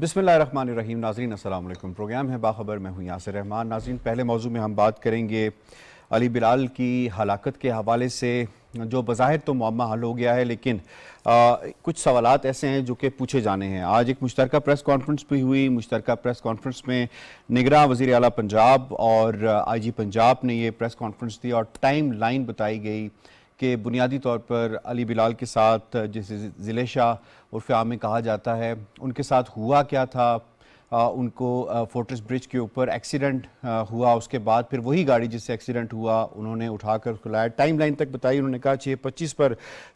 بسم اللہ الرحمن الرحیم. ناظرین السلام علیکم. پروگرام ہے باخبر، میں ہوں یاسر رحمان. ناظرین، پہلے موضوع میں ہم بات کریں گے علی بلال کی ہلاکت کے حوالے سے، جو بظاہر تو معمہ حل ہو گیا ہے، لیکن کچھ سوالات ایسے ہیں جو کہ پوچھے جانے ہیں. آج ایک مشترکہ پریس کانفرنس بھی ہوئی. مشترکہ پریس کانفرنس میں نگراں وزیر اعلیٰ پنجاب اور آئی جی پنجاب نے یہ پریس کانفرنس دی اور ٹائم لائن بتائی گئی کہ بنیادی طور پر علی بلال کے ساتھ، جسے ضلع شاہ عرف عام میں کہا جاتا ہے، ان کے ساتھ ہوا کیا تھا. ان کو فورٹریس برج کے اوپر ایکسیڈنٹ ہوا، اس کے بعد پھر وہی گاڑی جس سے ایکسیڈنٹ ہوا انہوں نے اٹھا کر کھلایا. ٹائم لائن تک بتائی. انہوں نے کہا 6:25 پر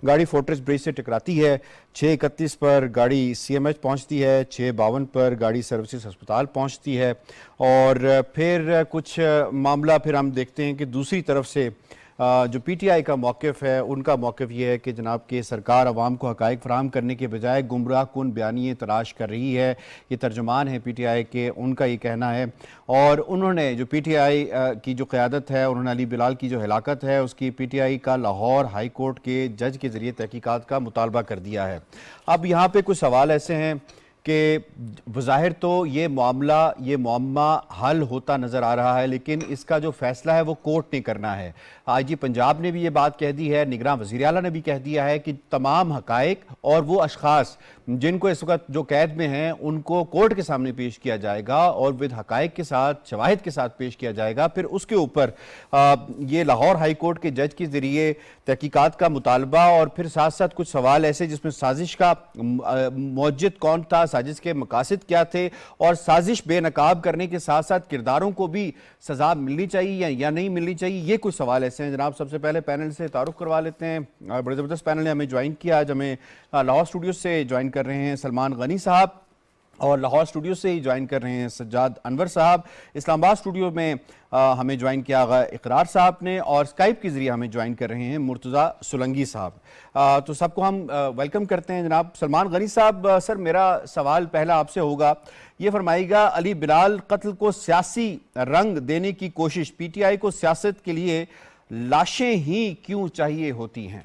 گاڑی فورٹریس برج سے ٹکراتی ہے، 6:31 پر گاڑی سی ایم ایچ پہنچتی ہے، 6:52 پر گاڑی سروسز ہسپتال پہنچتی ہے. اور پھر کچھ معاملہ پھر ہم دیکھتے ہیں کہ دوسری طرف سے جو پی ٹی آئی کا موقف ہے، ان کا موقف یہ ہے کہ جناب کہ سرکار عوام کو حقائق فراہم کرنے کے بجائے گمراہ کن بیانیے تلاش کر رہی ہے. یہ ترجمان ہے پی ٹی آئی کے، ان کا یہ کہنا ہے. اور انہوں نے جو پی ٹی آئی کی جو قیادت ہے، انہوں نے علی بلال کی جو ہلاکت ہے اس کی پی ٹی آئی کا لاہور ہائی کورٹ کے جج کے ذریعے تحقیقات کا مطالبہ کر دیا ہے. اب یہاں پہ کچھ سوال ایسے ہیں کہ بظاہر تو یہ معمہ حل ہوتا نظر آ رہا ہے، لیکن اس کا جو فیصلہ ہے وہ کورٹ نے کرنا ہے. آئی جی پنجاب نے بھی یہ بات کہہ دی ہے، نگراں وزیر اعلیٰ نے بھی کہہ دیا ہے کہ تمام حقائق اور وہ اشخاص جن کو اس وقت جو قید میں ہیں ان کو کورٹ کے سامنے پیش کیا جائے گا اور حقائق کے ساتھ، شواہد کے ساتھ پیش کیا جائے گا. پھر اس کے اوپر یہ لاہور ہائی کورٹ کے جج کے ذریعے تحقیقات کا مطالبہ، اور پھر ساتھ ساتھ کچھ سوال ایسے جس میں سازش کا موجد کون تھا، سازش کے مقاصد کیا تھے، اور سازش بے نقاب کرنے کے ساتھ ساتھ کرداروں کو بھی سزا ملنی چاہیے یا نہیں ملنی چاہیے. یہ کچھ سوال ایسے ہیں. جناب سب سے پہلے پینل سے تعارف کروا لیتے ہیں. بڑے زبردست پینل نے ہمیں جوائن کیا. آج ہمیں لاہور اسٹوڈیو سے جوائن کر رہے ہیں سلمان غنی صاحب، اور لاہور اسٹوڈیو سے ہی جوائن کر رہے ہیں سجاد انور صاحب. اسلام آباد اسٹوڈیو میں ہمیں جوائن کیا اقرار صاحب نے، اور اسکائپ کے ذریعے ہمیں جوائن کر رہے ہیں مرتضیٰ سولنگی صاحب. تو سب کو ہم ویلکم کرتے ہیں. جناب سلمان غنی صاحب، سر میرا سوال پہلا آپ سے ہوگا، یہ فرمائیے گا علی بلال قتل کو سیاسی رنگ دینے کی کوشش، پی ٹی آئی کو سیاست کے لیے لاشیں ہی کیوں چاہیے ہوتی ہیں؟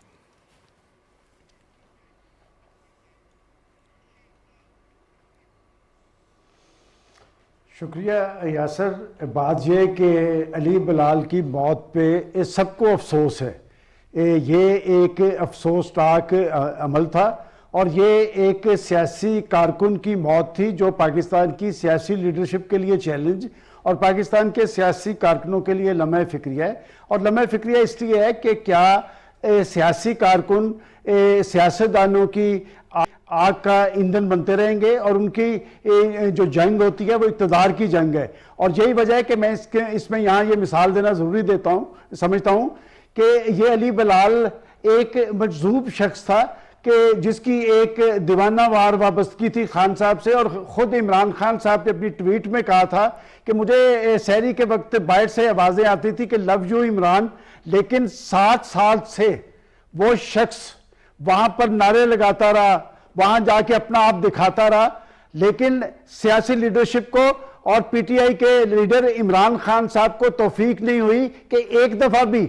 شکریہ یاسر. بات یہ کہ علی بلال کی موت پہ سب کو افسوس ہے. یہ ایک افسوسناک عمل تھا، اور یہ ایک سیاسی کارکن کی موت تھی جو پاکستان کی سیاسی لیڈرشپ کے لیے چیلنج اور پاکستان کے سیاسی کارکنوں کے لیے لمحہ فکریہ ہے. اور لمحہ فکریہ اس لیے ہے کہ کیا سیاسی کارکن سیاستدانوں کی آگ کا ایندھن بنتے رہیں گے، اور ان کی جو جنگ ہوتی ہے وہ اقتدار کی جنگ ہے. اور یہی وجہ ہے کہ میں اس میں یہاں یہ مثال دینا ضروری سمجھتا ہوں کہ یہ علی بلال ایک مجذوب شخص تھا کہ جس کی ایک دیوانہ وار وابستگی تھی خان صاحب سے. اور خود عمران خان صاحب نے اپنی ٹویٹ میں کہا تھا کہ مجھے سحری کے وقت باہر سے آوازیں آتی تھی کہ لو یو عمران، لیکن 7 سال سے وہ شخص وہاں پر نعرے لگاتا رہا، وہاں جا کے اپنا آپ دکھاتا رہا، لیکن سیاسی لیڈرشپ کو اور پی ٹی آئی کے لیڈر عمران خان صاحب کو توفیق نہیں ہوئی کہ ایک دفعہ بھی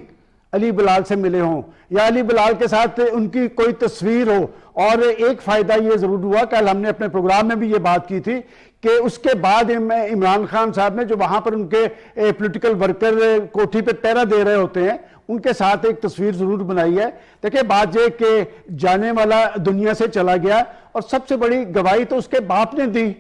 علی بلال سے ملے ہوں یا علی بلال کے ساتھ ان کی کوئی تصویر ہو. اور ایک فائدہ یہ ضرور ہوا، کل ہم نے اپنے پروگرام میں بھی یہ بات کی تھی کہ اس کے بعد عمران خان صاحب نے جو وہاں پر ان کے پولیٹیکل ورکر کوٹھی پہ پہرا دے رہے ہوتے ہیں ان کے ساتھ ایک تصویر ضرور بنائی ہے. دیکھیں بات یہ کہ جانے والا دنیا سے چلا گیا، اور سب سے بڑی گواہی تو اس کے باپ نے دی.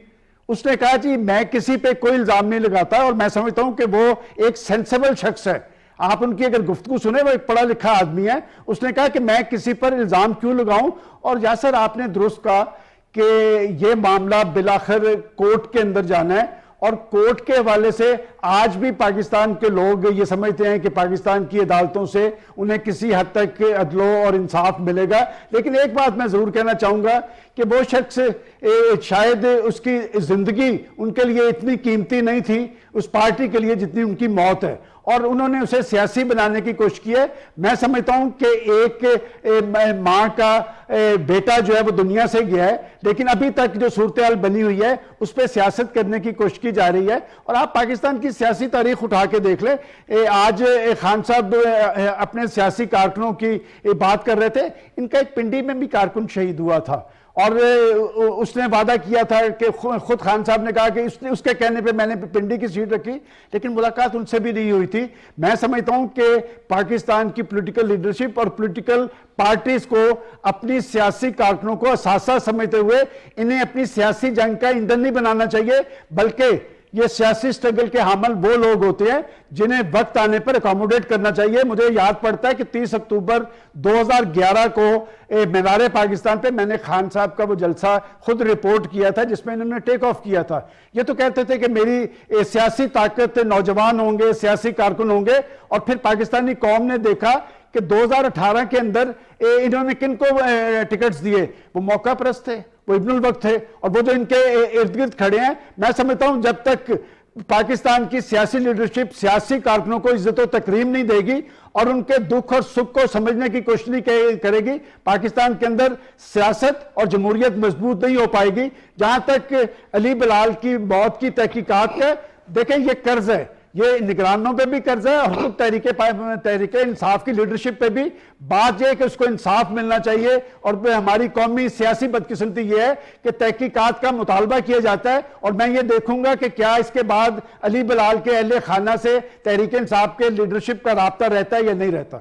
اس نے کہا جی میں کسی پہ کوئی الزام نہیں لگاتا، اور میں سمجھتا ہوں کہ وہ ایک سینسیبل شخص ہے. آپ ان کی اگر گفتگو سنیں، وہ ایک پڑھا لکھا آدمی ہے. اس نے کہا کہ میں کسی پر الزام کیوں لگاؤں. اور یاسر آپ نے درست کہا کہ یہ معاملہ بالآخر کورٹ کے اندر جانا ہے، اور کورٹ کے حوالے سے آج بھی پاکستان کے لوگ یہ سمجھتے ہیں کہ پاکستان کی عدالتوں سے انہیں کسی حد تک عدل اور انصاف ملے گا. لیکن ایک بات میں ضرور کہنا چاہوں گا کہ وہ شخص شاید اس کی زندگی ان کے لیے اتنی قیمتی نہیں تھی اس پارٹی کے لیے جتنی ان کی موت ہے، اور انہوں نے اسے سیاسی بنانے کی کوشش کی ہے. میں سمجھتا ہوں کہ ایک ماں کا بیٹا جو ہے وہ دنیا سے گیا ہے، لیکن ابھی تک جو صورتحال بنی ہوئی ہے اس پہ سیاست کرنے کی کوشش کی جا رہی ہے. اور آپ پاکستان کی سیاسی تاریخ اٹھا کے دیکھ لیں. آج خان صاحب اپنے سیاسی کارکنوں کی بات کر رہے تھے، ان کا ایک پنڈی میں بھی کارکن شہید ہوا تھا، اور اس نے وعدہ کیا تھا کہ خود خان صاحب نے کہا کہ اس کے کہنے پہ میں نے پنڈی کی سیٹ رکھی، لیکن ملاقات ان سے بھی نہیں ہوئی تھی۔ میں سمجھتا ہوں کہ پاکستان کی پولیٹیکل لیڈرشپ اور پولیٹیکل پارٹیز کو اپنی سیاسی کارکنوں کو اثاثہ سمجھتے ہوئے انہیں اپنی سیاسی جنگ کا ایندھن نہیں بنانا چاہیے، بلکہ یہ سیاسی سٹرگل کے حامل وہ لوگ ہوتے ہیں جنہیں وقت آنے پر اکاموڈیٹ کرنا چاہیے۔ مجھے یاد پڑتا ہے کہ 30 اکتوبر 2011 کو مینار پاکستان پہ میں نے خان صاحب کا وہ جلسہ خود رپورٹ کیا تھا جس میں انہوں نے ٹیک آف کیا تھا۔ یہ تو کہتے تھے کہ میری سیاسی طاقت نوجوان ہوں گے، سیاسی کارکن ہوں گے، اور پھر پاکستانی قوم نے دیکھا کہ 2018 کے اندر انہوں نے کن کو ٹکٹس دیے، وہ موقع پرست تھے، وہ ابن الوقت تھے، اور وہ جو ان کے ارد گرد کھڑے ہیں۔ میں سمجھتا ہوں جب تک پاکستان کی سیاسی لیڈرشپ سیاسی کارکنوں کو عزت و تکریم نہیں دے گی اور ان کے دکھ اور سکھ کو سمجھنے کی کوشش نہیں کرے گی، پاکستان کے اندر سیاست اور جمہوریت مضبوط نہیں ہو پائے گی۔ جہاں تک علی بلال کی موت کی تحقیقات کا، دیکھیں یہ قرض ہے، یہ نگرانوں پہ بھی قرض ہے اور خود تحریک انصاف کی لیڈرشپ پہ بھی۔ بات یہ ہے کہ اس کو انصاف ملنا چاہیے، اور ہماری قومی سیاسی بدقسمتی یہ ہے کہ تحقیقات کا مطالبہ کیا جاتا ہے، اور میں یہ دیکھوں گا کہ کیا اس کے بعد علی بلال کے اہل خانہ سے تحریک انصاف کے لیڈرشپ کا رابطہ رہتا ہے یا نہیں رہتا۔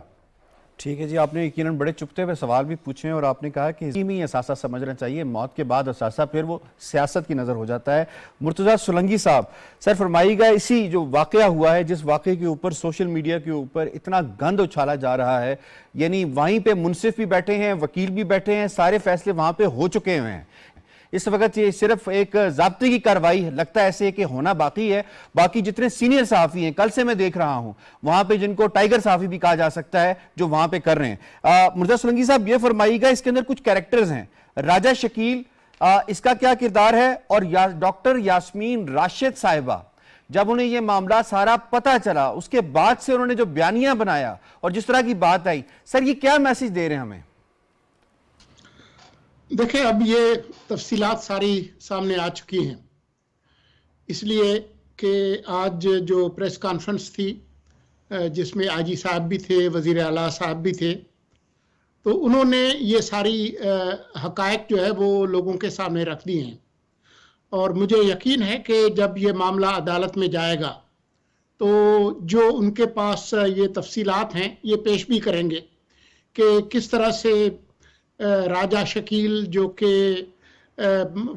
ٹھیک ہے جی، آپ نے یقیناً بڑے چپتے ہوئے سوال بھی پوچھے ہیں، اور آپ نے کہا کہ عظیمی اثاثہ سمجھنا چاہیے، موت کے بعد اثاثہ پھر وہ سیاست کی نظر ہو جاتا ہے۔ مرتضیٰ سولنگی صاحب، سر فرمائیے گا، اسی جو واقعہ ہوا ہے، جس واقعے کے اوپر سوشل میڈیا کے اوپر اتنا گند اچھالا جا رہا ہے، یعنی وہیں پہ منصف بھی بیٹھے ہیں، وکیل بھی بیٹھے ہیں، سارے فیصلے وہاں پہ ہو چکے ہوئے ہیں، اس وقت یہ صرف ایک ضابطے کی کارروائی لگتا ہے ایسے کہ ہونا باقی ہے۔ باقی جتنے سینئر صحافی ہیں، کل سے میں دیکھ رہا ہوں وہاں پہ جن کو ٹائیگر صحافی بھی کہا جا سکتا ہے، جو وہاں پہ کر رہے ہیں۔ مرتضیٰ سولنگی صاحب یہ فرمائیے گا، اس کے اندر کچھ کریکٹرز ہیں، راجہ شکیل، اس کا کیا کردار ہے، اور ڈاکٹر یاسمین راشد صاحبہ، جب انہیں یہ معاملہ سارا پتہ چلا اس کے بعد سے انہوں نے جو بیانیہ بنایا اور جس طرح کی بات آئی، سر یہ کیا میسج دے رہے ہیں ہمیں؟ دیکھیں، اب یہ تفصیلات ساری سامنے آ چکی ہیں، اس لیے کہ آج جو پریس کانفرنس تھی جس میں آئی جی صاحب بھی تھے، وزیر اعلیٰ صاحب بھی تھے، تو انہوں نے یہ ساری حقائق جو ہے وہ لوگوں کے سامنے رکھ دی ہیں، اور مجھے یقین ہے کہ جب یہ معاملہ عدالت میں جائے گا تو جو ان کے پاس یہ تفصیلات ہیں یہ پیش بھی کریں گے کہ کس طرح سے راجہ شکیل جو کہ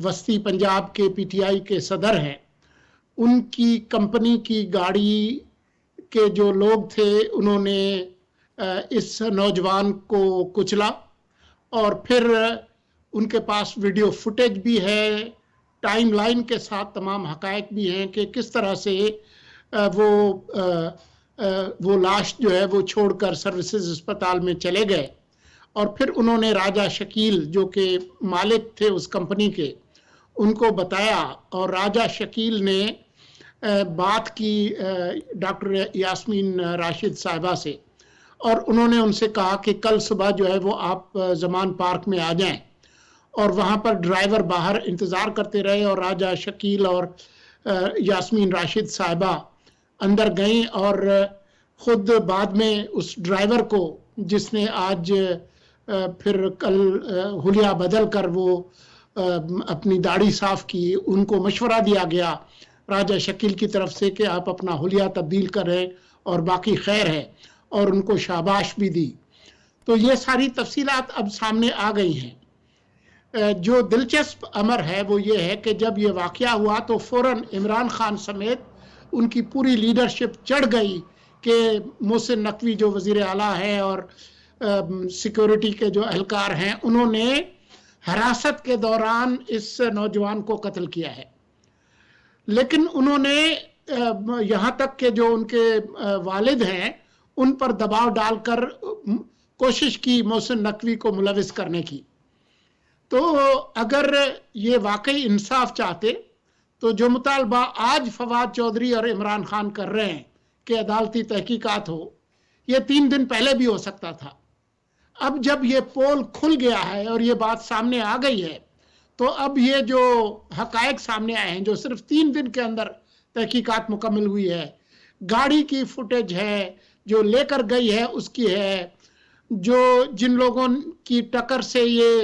وسطی پنجاب کے پی ٹی آئی کے صدر ہیں، ان کی کمپنی کی گاڑی کے جو لوگ تھے انہوں نے اس نوجوان کو کچلا، اور پھر ان کے پاس ویڈیو فوٹیج بھی ہے، ٹائم لائن کے ساتھ تمام حقائق بھی ہیں کہ کس طرح سے وہ لاش جو ہے وہ چھوڑ کر سروسز اسپتال میں چلے گئے، اور پھر انہوں نے راجہ شکیل جو کہ مالک تھے اس کمپنی کے ان کو بتایا، اور راجہ شکیل نے بات کی ڈاکٹر یاسمین راشد صاحبہ سے، اور انہوں نے ان سے کہا کہ کل صبح جو ہے وہ آپ زمان پارک میں آ جائیں، اور وہاں پر ڈرائیور باہر انتظار کرتے رہے، اور راجہ شکیل اور یاسمین راشد صاحبہ اندر گئیں، اور خود بعد میں اس ڈرائیور کو جس نے آج پھر کل حلیہ بدل کر وہ اپنی داڑھی صاف کی، ان کو مشورہ دیا گیا راجہ شکیل کی طرف سے کہ آپ اپنا حلیہ تبدیل کریں اور باقی خیر ہے، اور ان کو شاباش بھی دی۔ تو یہ ساری تفصیلات اب سامنے آ گئی ہیں۔ جو دلچسپ امر ہے وہ یہ ہے کہ جب یہ واقعہ ہوا تو فوراً عمران خان سمیت ان کی پوری لیڈرشپ چڑھ گئی کہ محسن نقوی جو وزیر اعلیٰ ہے اور سیکیورٹی کے جو اہلکار ہیں انہوں نے حراست کے دوران اس نوجوان کو قتل کیا ہے، لیکن انہوں نے یہاں تک کہ جو ان کے والد ہیں ان پر دباؤ ڈال کر کوشش کی محسن نقوی کو ملوث کرنے کی۔ تو اگر یہ واقعی انصاف چاہتے تو جو مطالبہ آج فواد چودھری اور عمران خان کر رہے ہیں کہ عدالتی تحقیقات ہو، یہ 3 دن پہلے بھی ہو سکتا تھا۔ اب جب یہ پول کھل گیا ہے اور یہ بات سامنے آ گئی ہے تو اب یہ جو حقائق سامنے آئے ہیں، جو صرف 3 دن کے اندر تحقیقات مکمل ہوئی ہے، گاڑی کی فوٹیج ہے، جو لے کر گئی ہے اس کی ہے، جو جن لوگوں کی ٹکر سے یہ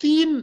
3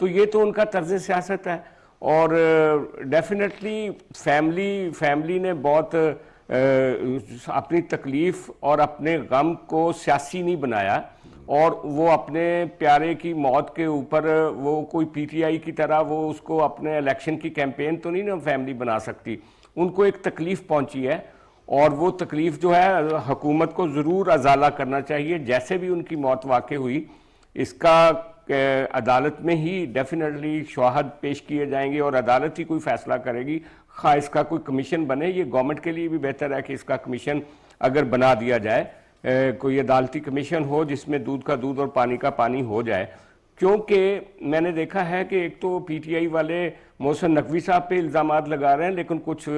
تو یہ تو ان کا طرز سیاست ہے. اور ڈیفینیٹلی فیملی نے بہت اپنی تکلیف اور اپنے غم کو سیاسی نہیں بنایا, اور وہ اپنے پیارے کی موت کے اوپر وہ کوئی پی ٹی آئی کی طرح وہ اس کو اپنے الیکشن کی کیمپین تو نہیں نا فیملی بنا سکتی. ان کو ایک تکلیف پہنچی ہے, اور وہ تکلیف جو ہے حکومت کو ضرور ازالہ کرنا چاہیے. جیسے بھی ان کی موت واقع ہوئی, اس کا عدالت میں ہی ڈیفینیٹلی شواہد پیش کیے جائیں گے, اور عدالت ہی کوئی فیصلہ کرے گی. خواہ اس کا کوئی کمیشن بنے, یہ گورنمنٹ کے لیے بھی بہتر ہے کہ اس کا کمیشن اگر بنا دیا جائے, کوئی عدالتی کمیشن ہو جس میں دودھ کا دودھ اور پانی کا پانی ہو جائے. کیونکہ میں نے دیکھا ہے کہ ایک تو پی ٹی آئی والے محسن نقوی صاحب پہ الزامات لگا رہے ہیں, لیکن کچھ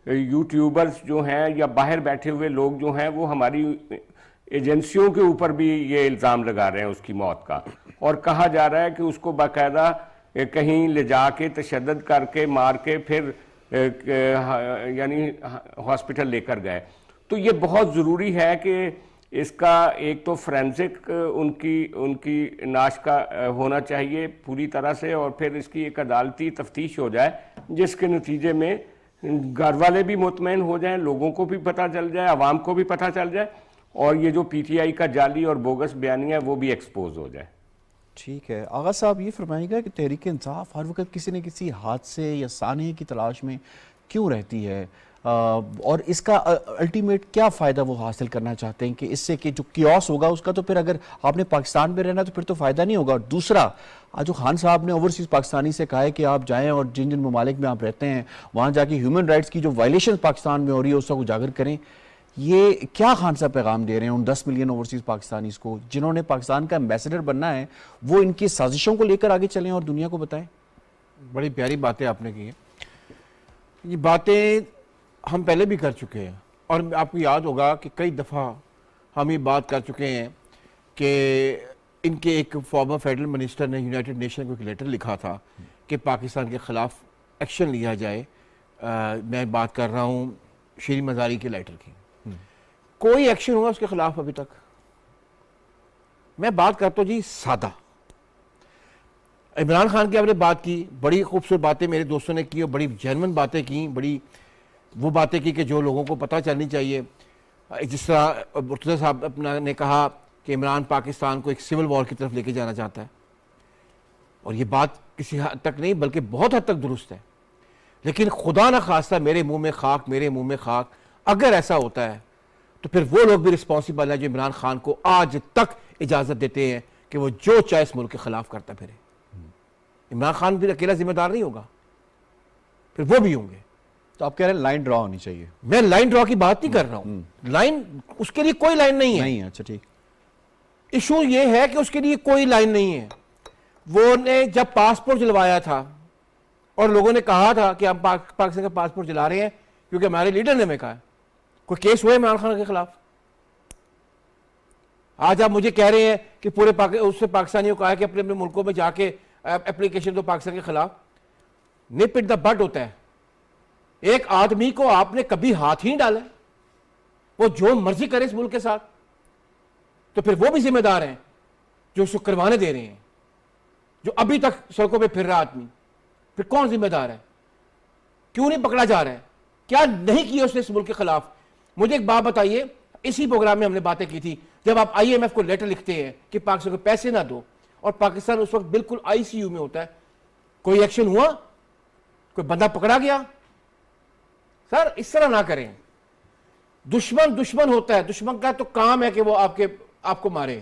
یوٹیوبرز جو ہیں یا باہر بیٹھے ہوئے لوگ جو ہیں وہ ہماری ایجنسیوں کے اوپر بھی یہ الزام لگا رہے ہیں اس کی موت کا, اور کہا جا رہا ہے کہ اس کو باقاعدہ کہیں لے جا کے تشدد کر کے مار کے پھر یعنی ہاسپٹل لے کر گئے. تو یہ بہت ضروری ہے کہ اس کا ایک تو فرینزک ان کی ناش کا ہونا چاہیے پوری طرح سے, اور پھر اس کی ایک عدالتی تفتیش ہو جائے جس کے نتیجے میں گھر والے بھی مطمئن ہو جائیں, لوگوں کو بھی پتہ چل جائے, عوام کو بھی پتہ چل جائے, اور یہ جو پی ٹی آئی کا جعلی اور بوگس بیانیہ ہے وہ بھی ایکسپوز ہو جائے. ٹھیک ہے آغا صاحب, یہ فرمائیے گا کہ تحریک انصاف ہر وقت کسی نہ کسی حادثے یا سانحے کی تلاش میں کیوں رہتی ہے, اور اس کا الٹیمیٹ کیا فائدہ وہ حاصل کرنا چاہتے ہیں, کہ اس سے کہ جو کیوس ہوگا اس کا تو پھر اگر آپ نے پاکستان میں رہنا تو پھر تو فائدہ نہیں ہوگا. اور دوسرا, جو خان صاحب نے اوورسیز پاکستانی سے کہا ہے کہ آپ جائیں اور جن جن ممالک میں آپ رہتے ہیں وہاں جا کے ہیومن رائٹس کی جو وائلیشن پاکستان میں ہو رہی ہے اس کو اجاگر کریں, یہ کیا خان صاحب پیغام دے رہے ہیں ان 10 ملین اوورسیز پاکستانیز کو جنہوں نے پاکستان کا ایمبیسڈر بننا ہے, وہ ان کی سازشوں کو لے کر آگے چلیں اور دنیا کو بتائیں. بڑی پیاری باتیں آپ نے کی ہیں. یہ باتیں ہم پہلے بھی کر چکے ہیں, اور آپ کو یاد ہوگا کہ کئی دفعہ ہم یہ بات کر چکے ہیں کہ ان کے ایک فارمر فیڈرل منسٹر نے یونائٹڈ نیشن کو ایک لیٹر لکھا تھا کہ پاکستان کے خلاف ایکشن لیا جائے. میں بات کر رہا ہوں شیریں مزاری کے لیٹر کی. کوئی ایکشن ہوا اس کے خلاف ابھی تک؟ میں بات کرتا ہوں جی سادہ. عمران خان کی آپ نے بات کی, بڑی خوبصورت باتیں میرے دوستوں نے کی, اور بڑی جینون باتیں کی, بڑی وہ باتیں کی کہ جو لوگوں کو پتہ چلنی چاہیے. جس طرح مرتضیٰ صاحب اپنا نے کہا کہ عمران پاکستان کو ایک سول وار کی طرف لے کے جانا چاہتا ہے, اور یہ بات کسی حد تک نہیں بلکہ بہت حد تک درست ہے. لیکن خدا نہ خواستہ میرے منہ میں خاک, اگر ایسا ہوتا ہے تو پھر وہ لوگ بھی رسپانسیبل ہیں جو عمران خان کو آج تک اجازت دیتے ہیں کہ وہ جو چاہے اس ملک کے خلاف کرتا پھرے. عمران خان بھی اکیلا ذمہ دار نہیں ہوگا, پھر وہ بھی ہوں گے. تو آپ کہہ رہے ہیں لائن ڈرا ہونی چاہیے. میں لائن ڈرا کی بات نہیں کر رہا ہوں, لائن اس کے لیے کوئی لائن نہیں ہے. اچھا ٹھیک. ایشو یہ ہے کہ اس کے لیے کوئی لائن نہیں ہے. وہ نے جب پاسپورٹ جلوایا تھا اور لوگوں نے کہا تھا کہ ہم پاکستان کا پاسپورٹ جلا رہے ہیں کیونکہ ہمارے لیڈر نے ہمیں کہا, کوئی کیس ہوئے عمران خان کے خلاف؟ آج آپ مجھے کہہ رہے ہیں کہ پورے اس سے پاکستانیوں کو کہا ہے کہ اپنے اپنے ملکوں میں جا کے اپلیکیشن دو پاکستان کے خلاف. نپ اٹ دا بڈ ہوتا ہے. ایک آدمی کو آپ نے کبھی ہاتھ ہی نہیں ڈالا, وہ جو مرضی کرے اس ملک کے ساتھ, تو پھر وہ بھی ذمہ دار ہیں جو اس کو کروانے دے رہے ہیں. جو ابھی تک سڑکوں پہ پھر رہا آدمی, پھر کون ذمہ دار ہے؟ کیوں نہیں پکڑا جا رہا ہے؟ کیا نہیں کیا اس نے اس ملک کے خلاف؟ مجھے ایک بات بتائیے, اسی پروگرام میں ہم نے باتیں کی تھی, جب آپ آئی ایم ایف کو لیٹر لکھتے ہیں کہ پاکستان کو پیسے نہ دو, اور پاکستان اس وقت بالکل آئی سی یو میں ہوتا ہے, کوئی ایکشن ہوا؟ کوئی بندہ پکڑا گیا؟ سر اس طرح نہ کریں. دشمن ہوتا ہے, دشمن کا تو کام ہے کہ وہ آپ کو مارے.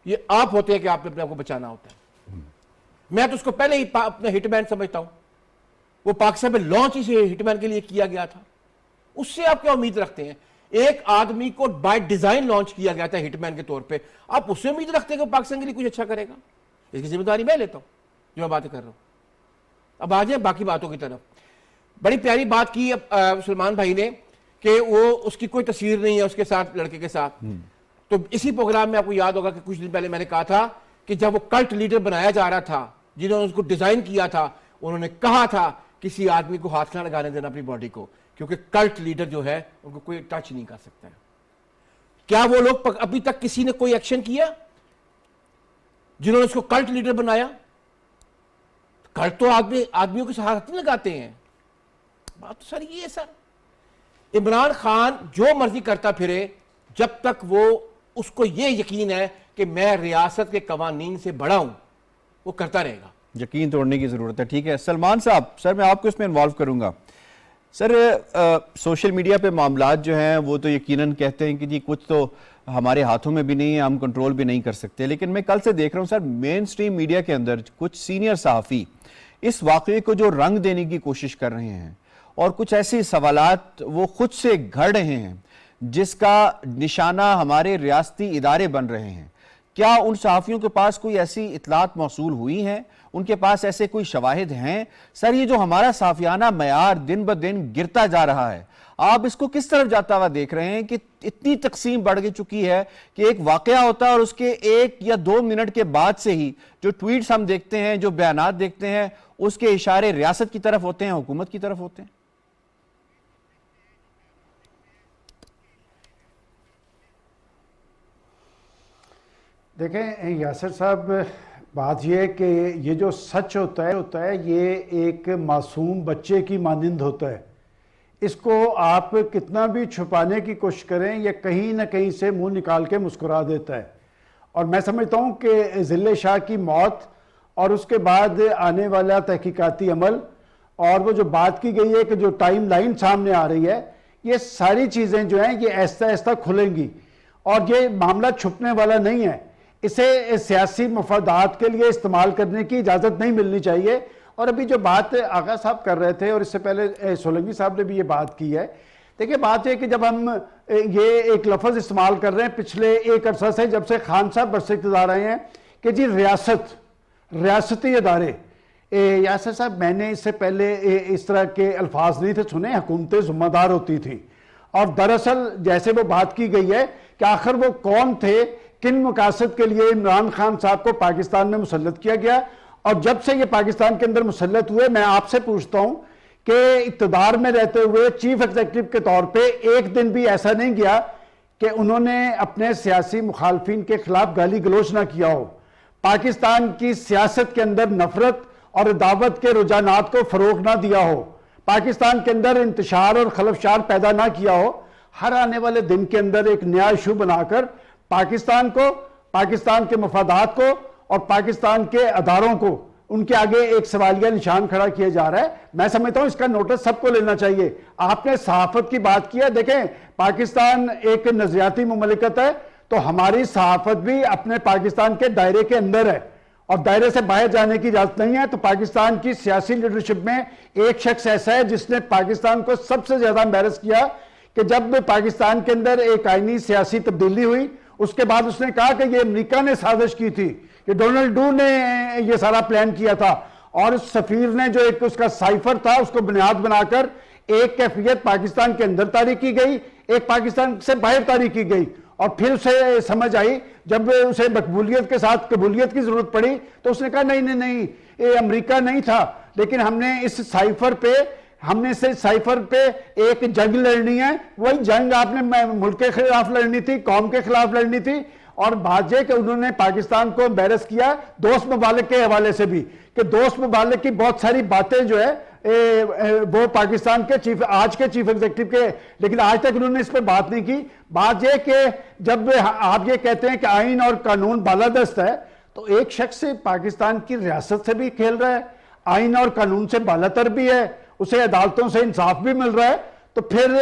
یہ آپ ہوتے ہیں کہ آپ نے اپنے آپ کو بچانا ہوتا ہے. میں تو اس کو پہلے ہی اپنا ہٹ مین سمجھتا ہوں. وہ پاکستان میں لانچ ہی ہٹ مین کے لیے کیا گیا تھا. اس سے آپ کیا امید رکھتے ہیں؟ ایک آدمی کو بائی ڈیزائن لانچ کیا گیا تھا ہٹ مین کے طور پہ, آپ اس سے امید رکھتے ہیں کہ پاکستان کے لیے کچھ اچھا کرے گا؟ اس کی ذمہ داری میں لیتا ہوں جو میں باتیں کر رہا ہوں. اب آ جائیں باقی باتوں کی طرف. بڑی پیاری بات کی سلمان بھائی نے کہ وہ اس کی کوئی تصویر نہیں ہے اس کے ساتھ, لڑکے کے ساتھ. تو اسی پروگرام میں آپ کو یاد ہوگا کہ کچھ دن پہلے میں نے کہا تھا کہ جب وہ کلٹ لیڈر بنایا جا رہا تھا, جنہوں نے اس کو ڈیزائن کیا تھا, انہوں نے کہا تھا کسی آدمی کو ہاتھ نہ لگانے دینا اپنی باڈی کو, کیونکہ کلٹ لیڈر جو ہے ان کو کوئی ٹچ نہیں کر سکتا ہے. کیا وہ لوگ ابھی تک کسی نے کوئی ایکشن کیا جنہوں نے اس کو کلٹ لیڈر بنایا؟ گھر تو آدمیوں کے ساتھ نہیں لگاتے ہیں. بات تو سر یہ ہے سر, عمران خان جو مرضی کرتا پھرے جب تک وہ اس کو یہ یقین ہے کہ میں ریاست کے قوانین سے بڑا ہوں, وہ کرتا رہے گا. یقین توڑنے کی ضرورت ہے. ٹھیک ہے سلمان صاحب, سر میں آپ کو اس میں انوالو کروں گا. سر سوشل میڈیا پہ معاملات جو ہیں وہ تو یقیناً کہتے ہیں کہ جی کچھ تو ہمارے ہاتھوں میں بھی نہیں ہے, ہم کنٹرول بھی نہیں کر سکتے, لیکن میں کل سے دیکھ رہا ہوں سر مین سٹریم میڈیا کے اندر کچھ سینئر صحافی اس واقعے کو جو رنگ دینے کی کوشش کر رہے ہیں اور کچھ ایسے سوالات وہ خود سے گھڑ رہے ہیں جس کا نشانہ ہمارے ریاستی ادارے بن رہے ہیں. کیا ان صحافیوں کے پاس کوئی ایسی اطلاعات موصول ہوئی ہیں, ان کے پاس ایسے کوئی شواہد ہیں؟ سر یہ جو ہمارا صحافیانہ معیار دن بدن گرتا جا رہا ہے, آپ اس کو کس طرف جاتا ہوا دیکھ رہے ہیں کہ اتنی تقسیم بڑھ چکی ہے کہ ایک واقعہ ہوتا ہے اور اس کے 1 یا 2 منٹ کے بعد سے ہی جو ٹویٹس ہم دیکھتے ہیں, جو بیانات دیکھتے ہیں, اس کے اشارے ریاست کی طرف ہوتے ہیں, حکومت کی طرف ہوتے ہیں. دیکھیں یاسر صاحب, بات یہ ہے کہ یہ جو سچ ہوتا ہے یہ ایک معصوم بچے کی مانند ہوتا ہے. اس کو آپ کتنا بھی چھپانے کی کوشش کریں یہ کہیں نہ کہیں سے منہ نکال کے مسکرا دیتا ہے. اور میں سمجھتا ہوں کہ ضلع شاہ کی موت اور اس کے بعد آنے والا تحقیقاتی عمل اور وہ جو بات کی گئی ہے کہ جو ٹائم لائن سامنے آ رہی ہے, یہ ساری چیزیں جو ہیں یہ ایسا ایسا کھلیں گی اور یہ معاملہ چھپنے والا نہیں ہے. اسے سیاسی مفادات کے لیے استعمال کرنے کی اجازت نہیں ملنی چاہیے. اور ابھی جو بات آغا صاحب کر رہے تھے اور اس سے پہلے سولنگی صاحب نے بھی یہ بات کی ہے, دیکھیں بات یہ کہ جب ہم یہ ایک لفظ استعمال کر رہے ہیں پچھلے ایک عرصہ سے جب سے خان صاحب برس اقتدار آئے ہیں کہ جی ریاستی ادارے, یاسر صاحب میں نے اس سے پہلے اس طرح کے الفاظ نہیں تھے سنے, حکومتیں ذمہ دار ہوتی تھیں. اور دراصل جیسے وہ بات کی گئی ہے کہ آخر وہ کون تھے, کن مقاصد کے لیے عمران خان صاحب کو پاکستان میں مسلط کیا گیا, اور جب سے یہ پاکستان کے اندر مسلط ہوئے میں آپ سے پوچھتا ہوں کہ اقتدار میں رہتے ہوئے چیف ایگزیکٹو کے طور پہ ایک دن بھی ایسا نہیں گیا کہ انہوں نے اپنے سیاسی مخالفین کے خلاف گالی گلوچ نہ کیا ہو, پاکستان کی سیاست کے اندر نفرت اور عداوت کے رجحانات کو فروغ نہ دیا ہو, پاکستان کے اندر انتشار اور خلفشار پیدا نہ کیا ہو. ہر آنے والے دن کے اندر ایک نیا ایشو بنا کر پاکستان کو, پاکستان کے مفادات کو اور پاکستان کے اداروں کو ان کے آگے ایک سوالیہ نشان کھڑا کیا جا رہا ہے. میں سمجھتا ہوں اس کا نوٹس سب کو لینا چاہیے. آپ نے صحافت کی بات کی ہے, دیکھیں پاکستان ایک نظریاتی مملکت ہے تو ہماری صحافت بھی اپنے پاکستان کے دائرے کے اندر ہے اور دائرے سے باہر جانے کی اجازت نہیں ہے. تو پاکستان کی سیاسی لیڈرشپ میں ایک شخص ایسا ہے جس نے پاکستان کو سب سے زیادہ امبیرس کیا کہ جب پاکستان کے اندر ایک آئینی سیاسی تبدیلی ہوئی اس کے بعد اس نے کہا کہ یہ امریکہ نے سازش کی تھی, کہ ڈونلڈ ڈو نے یہ سارا پلان کیا تھا, اور اس سفیر نے جو ایک اس کا سائفر تھا اس کو بنیاد بنا کر ایک کیفیت پاکستان کے اندر طاری کی گئی, ایک پاکستان سے باہر طاری کی گئی. اور پھر اسے سمجھ آئی جب اسے مقبولیت کے ساتھ قبولیت کی ضرورت پڑی تو اس نے کہا نہیں یہ امریکہ نہیں تھا, لیکن ہم نے اس سائفر پہ ایک جنگ لڑنی ہے. وہی جنگ آپ نے ملک کے خلاف لڑنی تھی, قوم کے خلاف لڑنی تھی. اور بات یہ کہ انہوں نے پاکستان کو امبیرس کیا دوست ممالک کے حوالے سے بھی, کہ دوست ممالک کی بہت ساری باتیں جو ہے وہ پاکستان کے آج کے چیف ایگزیکٹو کے, لیکن آج تک انہوں نے اس پہ بات نہیں کی. بات یہ کہ جب آپ یہ کہتے ہیں کہ آئین اور قانون بالادست ہے تو ایک شخص پاکستان کی ریاست سے بھی کھیل رہا ہے, آئین اور قانون سے بالاتر بھی ہے, اسے عدالتوں سے انصاف بھی مل رہا ہے. تو پھر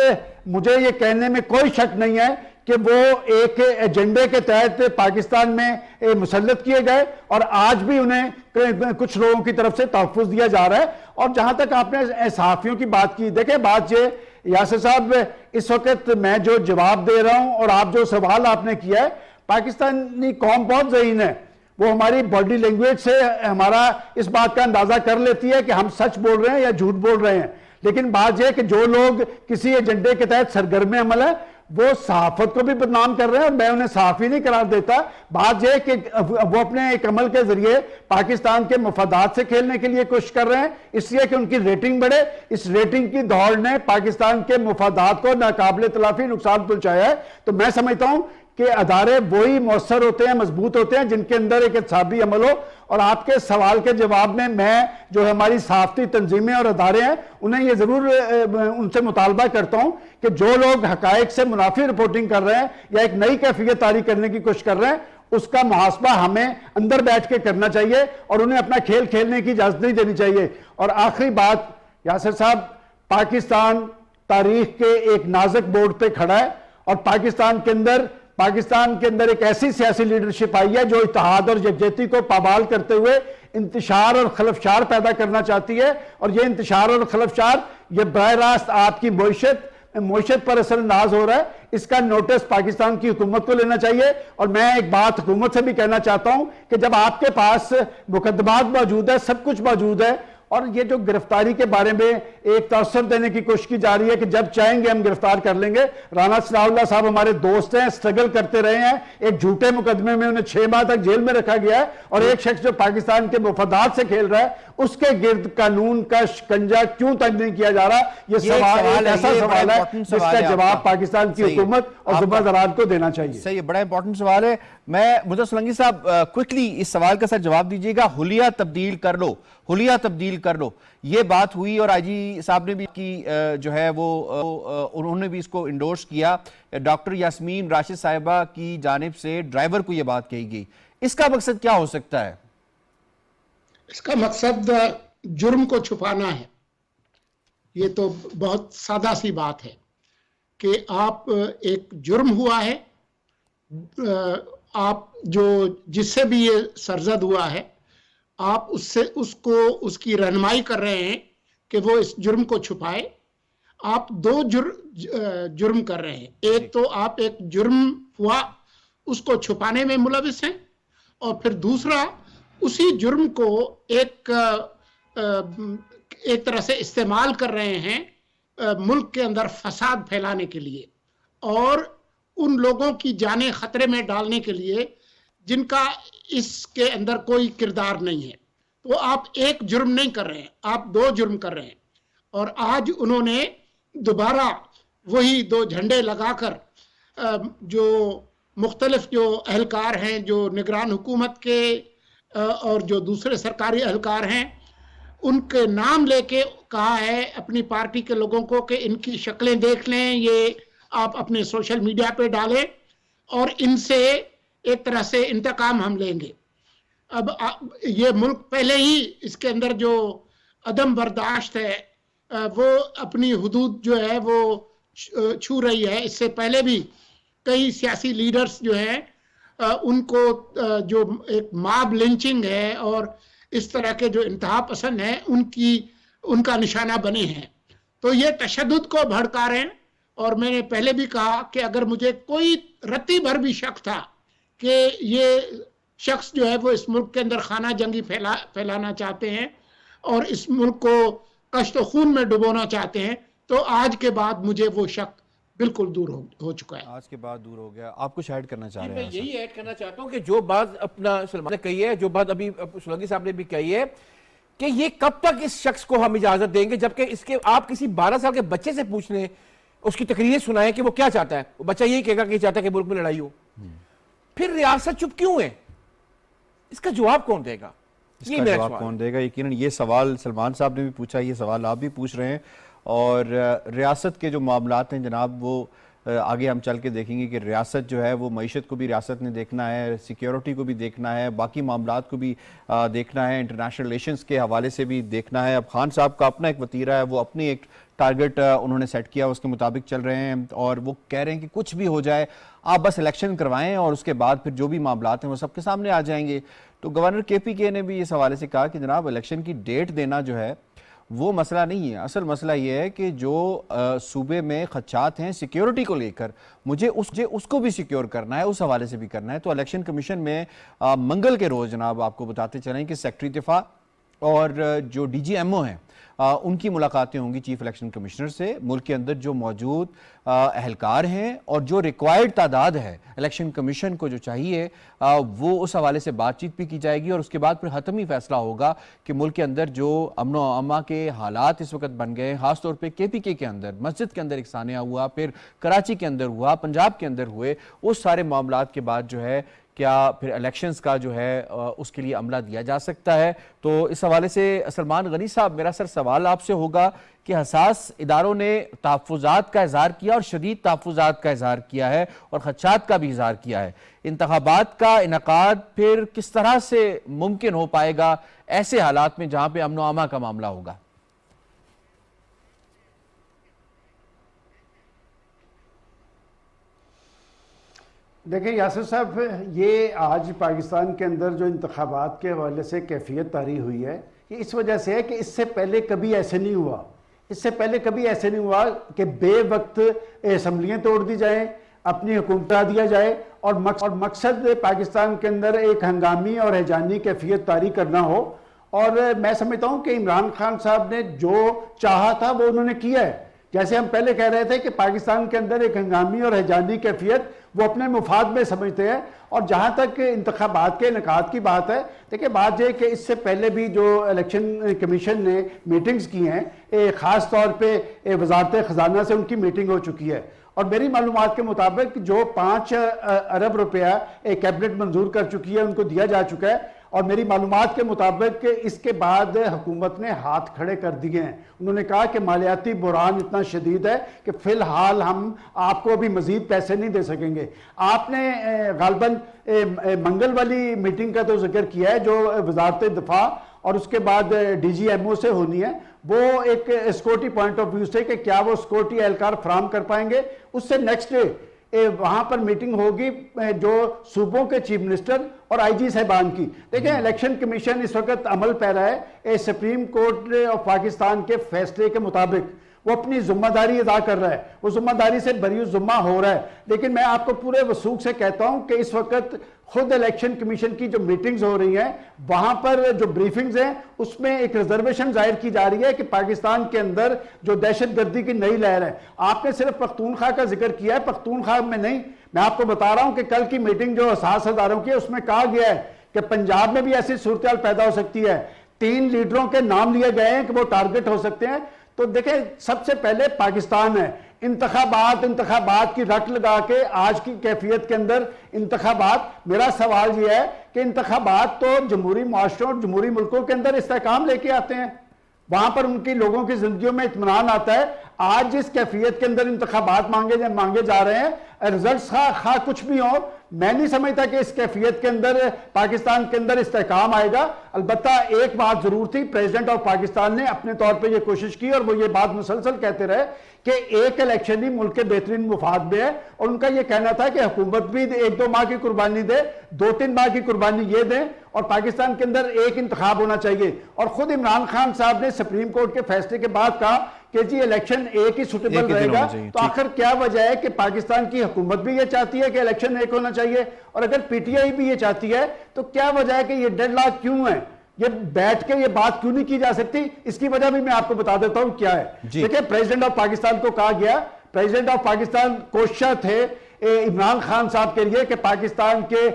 مجھے یہ کہنے میں کوئی شک نہیں ہے کہ وہ ایک ایجنڈے کے تحت پاکستان میں مسلط کیے گئے اور آج بھی انہیں کچھ لوگوں کی طرف سے تحفظ دیا جا رہا ہے. اور جہاں تک آپ نے صحافیوں کی بات کی, دیکھیں بات یہ یاسر صاحب اس وقت میں جو جواب دے رہا ہوں اور آپ جو سوال آپ نے کیا ہے, پاکستانی قوم بہت ذہین ہے, وہ ہماری باڈی لینگویج سے ہمارا اس بات کا اندازہ کر لیتی ہے کہ ہم سچ بول رہے ہیں یا جھوٹ بول رہے ہیں. لیکن بات یہ کہ جو لوگ کسی ایجنڈے کے تحت سرگرم عمل ہے وہ صحافت کو بھی بدنام کر رہے ہیں, اور میں انہیں صحافی نہیں قرار دیتا. بات یہ کہ وہ اپنے ایک عمل کے ذریعے پاکستان کے مفادات سے کھیلنے کے لیے کوشش کر رہے ہیں, اس لیے کہ ان کی ریٹنگ بڑھے. اس ریٹنگ کی دوڑ نے پاکستان کے مفادات کو ناقابل تلافی نقصان پہنچایا ہے. تو میں سمجھتا ہوں کہ ادارے وہی مؤثر ہوتے ہیں، مضبوط ہوتے ہیں جن کے اندر ایک احتسابی عمل ہو. اور آپ کے سوال کے جواب میں جو ہماری صحافتی تنظیمیں اور ادارے ہیں انہیں یہ ضرور ان سے مطالبہ کرتا ہوں کہ جو لوگ حقائق سے منافی رپورٹنگ کر رہے ہیں یا ایک نئی کیفیت طاری کرنے کی کوشش کر رہے ہیں اس کا محاسبہ ہمیں اندر بیٹھ کے کرنا چاہیے اور انہیں اپنا کھیل کھیلنے کی اجازت نہیں دینی چاہیے. اور آخری بات یاسر صاحب، پاکستان تاریخ کے ایک نازک بورڈ پہ کھڑا ہے اور پاکستان کے اندر ایک ایسی سیاسی لیڈرشپ آئی ہے جو اتحاد اور یکجہتی کو پامال کرتے ہوئے انتشار اور خلفشار پیدا کرنا چاہتی ہے. اور یہ انتشار اور خلفشار یہ براہ راست آپ کی معیشت پر اثر انداز ہو رہا ہے. اس کا نوٹس پاکستان کی حکومت کو لینا چاہیے. اور میں ایک بات حکومت سے بھی کہنا چاہتا ہوں کہ جب آپ کے پاس مقدمات موجود ہے، سب کچھ موجود ہے، اور یہ جو گرفتاری کے بارے میں ایک تاثر دینے کی کوشش کی جا رہی ہے کہ جب چاہیں گے ہم گرفتار کر لیں گے. رانا ثناء اللہ صاحب ہمارے دوست ہیں، سٹرگل کرتے رہے ہیں. ایک جھوٹے مقدمے میں انہیں 6 ماہ تک جیل میں رکھا گیا ہے اور ایک شخص جو پاکستان کے مفادات سے کھیل رہا ہے اس کے گرد قانون کا شکنجہ کیوں تک نہیں کیا جا رہا؟ یہ سوال ایک ایسا سوال ہے جس کا جواب پاکستان کی حکومت اور ذمہ داران کو دینا چاہیے. صحیح، بڑا امپورٹنٹ سوال ہے. میں مجھے سولنگی صاحب کوئکلی اس سوال کا سر جواب دیجیے گا. حلیہ تبدیل کر لو یہ بات ہوئی اور آئی جی صاحب نے بھی کی جو ہے وہ انہوں نے بھی اس کو انڈورس کیا. ڈاکٹر یاسمین راشد صاحبہ کی جانب سے ڈرائیور کو یہ بات کہی گئی. اس کا مقصد کیا ہو سکتا ہے؟ اس کا مقصد جرم کو چھپانا ہے. یہ تو بہت سادہ سی بات ہے کہ آپ ایک جرم ہوا ہے، آپ جو جس سے بھی یہ سرزد ہوا ہے آپ اس کی رہنمائی کر رہے ہیں کہ وہ اس جرم کو چھپائے. آپ 2 جرم کر رہے ہیں. ایک تو آپ ایک جرم ہوا اس کو چھپانے میں ملوث ہیں، اور پھر دوسرا اسی جرم کو ایک طرح سے استعمال کر رہے ہیں ملک کے اندر فساد پھیلانے کے لیے اور ان لوگوں کی جانیں خطرے میں ڈالنے کے لیے جن کا اس کے اندر کوئی کردار نہیں ہے. تو آپ ایک جرم نہیں کر رہے ہیں، آپ 2 جرم کر رہے ہیں. اور آج انہوں نے دوبارہ وہی 2 جھنڈے لگا کر جو مختلف جو اہلکار ہیں، جو نگران حکومت کے اور جو دوسرے سرکاری اہلکار ہیں، ان کے نام لے کے کہا ہے اپنی پارٹی کے لوگوں کو کہ ان کی شکلیں دیکھ لیں، یہ آپ اپنے سوشل میڈیا پہ ڈالیں اور ان سے ایک طرح سے انتقام ہم لیں گے. اب یہ ملک پہلے ہی اس کے اندر جو عدم برداشت ہے وہ اپنی حدود جو ہے وہ چھو رہی ہے. اس سے پہلے بھی کئی سیاسی لیڈرز جو ہیں ان کو جو ایک ماب لنچنگ ہے اور اس طرح کے جو انتہا پسند ہیں ان کا نشانہ بنے ہیں. تو یہ تشدد کو بھڑکا رہے ہیں. اور میں نے پہلے بھی کہا کہ اگر مجھے کوئی رتی بھر بھی شک تھا کہ یہ شخص جو ہے وہ اس ملک کے اندر خانہ جنگی پھیلانا چاہتے ہیں اور اس ملک کو کشت و خون میں ڈبونا چاہتے ہیں، تو آج کے بعد مجھے وہ شک بالکل دور ہو چکا ہے. آج کے بعد دور ہو گیا. آپ کچھ ایڈ کرنا چاہ رہے ہیں؟ میں یہی ایڈ کرنا چاہتا ہوں کہ جو بات اپنا سلمان نے کہی ہے، جو بات ابھی سولنگی صاحب نے بھی کہی ہے کہ یہ کب تک اس شخص کو ہم اجازت دیں گے، جبکہ اس کے آپ کسی 12 سال کے بچے سے پوچھ لیں، اس کی تقریریں سنائیں کہ وہ کیا چاہتا ہے. وہ بچہ یہی کہے گا کہ چاہتا ہے کہ ملک میں لڑائی ہو. پھر ریاست چپ کیوں ہے؟ اس کا جواب کون دے گا؟ اس کا جواب کون دے گا؟ یقیناً یہ سوال سلمان صاحب نے بھی پوچھا، یہ سوال آپ بھی پوچھ رہے ہیں. اور ریاست کے جو معاملات ہیں جناب وہ آگے ہم چل کے دیکھیں گے کہ ریاست جو ہے وہ معیشت کو بھی ریاست نے دیکھنا ہے، سیکیورٹی کو بھی دیکھنا ہے، باقی معاملات کو بھی دیکھنا ہے، انٹرنیشنل ریلیشنز کے حوالے سے بھی دیکھنا ہے. اب خان صاحب کا اپنا ایک وتیرہ ہے، وہ اپنی ایک ٹارگٹ انہوں نے سیٹ کیا، اس کے مطابق چل رہے ہیں اور وہ کہہ رہے ہیں کہ کچھ بھی ہو جائے آپ بس الیکشن کروائیں اور اس کے بعد پھر جو بھی معاملات ہیں وہ سب کے سامنے آ جائیں گے. تو گورنر کے پی کے نے بھی اس حوالے سے کہا کہ جناب الیکشن کی ڈیٹ دینا جو ہے وہ مسئلہ نہیں ہے، اصل مسئلہ یہ ہے کہ جو صوبے میں خدشات ہیں سیکیورٹی کو لے کر مجھے اس کو بھی سیکیور کرنا ہے، اس حوالے سے بھی کرنا ہے. تو الیکشن کمیشن میں منگل کے روز جناب آپ کو بتاتے چلیں کہ سیکٹری دفاع اور جو ڈی جی ایم او ہیں ان کی ملاقاتیں ہوں گی چیف الیکشن کمشنر سے. ملک کے اندر جو موجود اہلکار ہیں اور جو ریکوائرڈ تعداد ہے الیکشن کمیشن کو جو چاہیے وہ اس حوالے سے بات چیت بھی کی جائے گی, اور اس کے بعد پھر حتمی فیصلہ ہوگا کہ ملک کے اندر جو امن و امان کے حالات اس وقت بن گئے, خاص طور پہ کے پی کے اندر, مسجد کے اندر ایک سانحہ ہوا, پھر کراچی کے اندر ہوا, پنجاب کے اندر ہوئے, اس سارے معاملات کے بعد جو ہے کیا پھر الیکشنز کا جو ہے اس کے لیے عملہ دیا جا سکتا ہے. تو اس حوالے سے سلمان غنی صاحب, میرا سوال آپ سے ہوگا کہ حساس اداروں نے تحفظات کا اظہار کیا اور شدید تحفظات کا اظہار کیا ہے اور خدشات کا بھی اظہار کیا ہے. انتخابات کا انعقاد پھر کس طرح سے ممکن ہو پائے گا ایسے حالات میں جہاں پہ امن و امان کا معاملہ ہوگا؟ دیکھیں یاسر صاحب, یہ آج پاکستان کے اندر جو انتخابات کے حوالے سے کیفیت طاری ہوئی ہے, یہ اس وجہ سے ہے کہ اس سے پہلے کبھی ایسے نہیں ہوا. اس سے پہلے کبھی ایسے نہیں ہوا کہ بے وقت اسمبلیاں توڑ دی جائیں, اپنی حکومت دیا جائے, اور مقصد پاکستان کے اندر ایک ہنگامی اور ہیجانی کیفیت طاری کرنا ہو. اور میں سمجھتا ہوں کہ عمران خان صاحب نے جو چاہا تھا وہ انہوں نے کیا ہے. جیسے ہم پہلے کہہ رہے تھے کہ پاکستان کے اندر ایک ہنگامی اور ہیجانی کیفیت وہ اپنے مفاد میں سمجھتے ہیں. اور جہاں تک انتخابات کے انعقاد کی بات ہے, دیکھیں بات یہ کہ اس سے پہلے بھی جو الیکشن کمیشن نے میٹنگز کی ہیں, خاص طور پہ وزارت خزانہ سے ان کی میٹنگ ہو چکی ہے, اور میری معلومات کے مطابق جو 5 ارب روپیہ کیبنٹ منظور کر چکی ہے ان کو دیا جا چکا ہے. اور میری معلومات کے مطابق اس کے بعد حکومت نے ہاتھ کھڑے کر دیے ہیں. انہوں نے کہا کہ مالیاتی بحران اتنا شدید ہے کہ فی الحال ہم آپ کو ابھی مزید پیسے نہیں دے سکیں گے. آپ نے غالباً منگل والی میٹنگ کا تو ذکر کیا ہے جو وزارت دفاع اور اس کے بعد ڈی جی ایم او سے ہونی ہے, وہ ایک سیکورٹی پوائنٹ آف ویو سے کہ کیا وہ سیکورٹی اہلکار فراہم کر پائیں گے. اس سے نیکسٹ ڈے وہاں پر میٹنگ ہوگی جو صوبوں کے چیف منسٹر اور آئی جی صاحبان کی. دیکھیں الیکشن کمیشن اس وقت عمل پیرا ہے سپریم کورٹ آف پاکستان کے فیصلے کے مطابق, وہ اپنی ذمہ داری ادا کر رہا ہے, وہ ذمہ داری سے بری الذمہ ہو رہا ہے. لیکن میں آپ کو پورے وثوق سے کہتا ہوں کہ اس وقت خود الیکشن کمیشن کی جو میٹنگز ہو رہی ہیں وہاں پر جو بریفنگز ہیں اس میں ایک ریزرویشن ظاہر کی جا رہی ہے کہ پاکستان کے اندر جو دہشت گردی کی نئی لہر ہے. آپ نے صرف پختونخوا کا ذکر کیا ہے, پختونخوا میں نہیں, میں آپ کو بتا رہا ہوں کہ کل کی میٹنگ جو حساس اداروں کی ہے اس میں کہا گیا ہے کہ پنجاب میں بھی ایسی صورتحال پیدا ہو سکتی ہے. 3 لیڈروں کے نام لیے گئے ہیں کہ وہ ٹارگٹ ہو سکتے ہیں. تو دیکھیں سب سے پہلے پاکستان ہے, انتخابات کی رٹ لگا کے آج کی کیفیت کے اندر انتخابات, میرا سوال یہ ہے کہ انتخابات تو جمہوری معاشروں اور جمہوری ملکوں کے اندر استحکام لے کے آتے ہیں, وہاں پر ان کی لوگوں کی زندگیوں میں اطمینان آتا ہے. آج جس کیفیت کے اندر انتخابات مانگے جا رہے ہیں, رزلٹس خواہ کچھ بھی ہو, میں نہیں سمجھتا کہ اس کیفیت کے اندر پاکستان کے اندر استحکام آئے گا. البتہ ایک بات ضرور تھی, پریزیڈنٹ آف پاکستان نے اپنے طور پہ یہ کوشش کی اور وہ یہ بات مسلسل کہتے رہے کہ ایک الیکشن ہی ملک کے بہترین مفاد میں ہے, اور ان کا یہ کہنا تھا کہ حکومت بھی 1-2 ماہ کی قربانی دے, 2-3 ماہ کی قربانی یہ دیں, اور پاکستان کے اندر ایک انتخاب ہونا چاہیے. اور خود عمران خان صاحب نے سپریم کورٹ کے فیصلے کے بعد کہا کہ جی الیکشن ایک ہی سوٹیبل رہے گا. تو آخر کیا وجہ ہے کہ پاکستان کی حکومت بھی یہ چاہتی ہے کہ الیکشن ایک ہونا چاہیے, اور اگر پی ٹی آئی بھی یہ چاہتی ہے تو کیا وجہ ہے کہ یہ ڈیڈ لاک کیوں ہے, یہ بیٹھ کے یہ بات کیوں نہیں کی جا سکتی؟ اس کی وجہ بھی میں آپ کو بتا دیتا ہوں کیا ہے. دیکھیں پریزیڈنٹ آف پاکستان کو کہا گیا, پریزیڈنٹ آف پاکستان کوشاں تھے عمران خان صاحب کے لیے کہ پاکستان کے